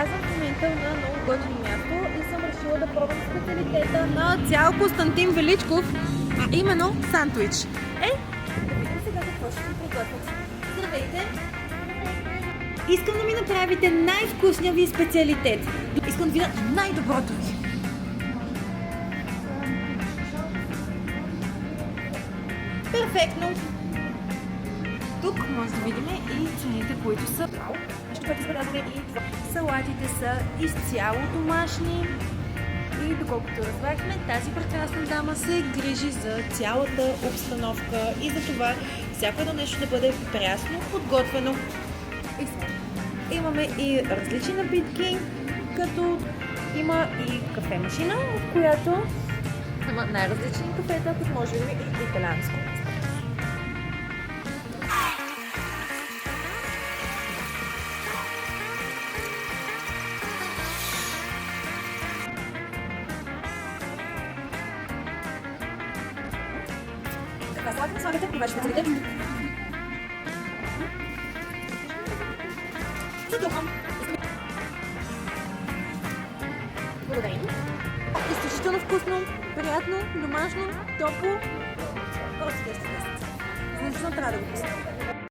Аз съм в момента на много готино място и съм решила да пробвам специалитета на цял Константин Величков, а именно сандвич. Да видим сега какво ще си приготвят. Здравейте! Искам да ми направите най-вкусния ви специалитет. Искам да видя най-доброто ви. Перфектно! Тук може да видим и цените, които са. Нещо, което сме дадали и това. Салатите са изцяло домашни. И доколкото разбрахме, тази прекрасна дама се грижи за цялата обстановка и за това всяко едно нещо да бъде прясно подготвено. Имаме и различни напитки, като има и кафе-машина, в която има най-различни кафета, като може да видим и италианско. Така, слагате, слагате, вашите целите. Задухам. Благодарим. Изключително вкусно, приятно, домашно, топло. Просто 10. Значително трябва да го пусна.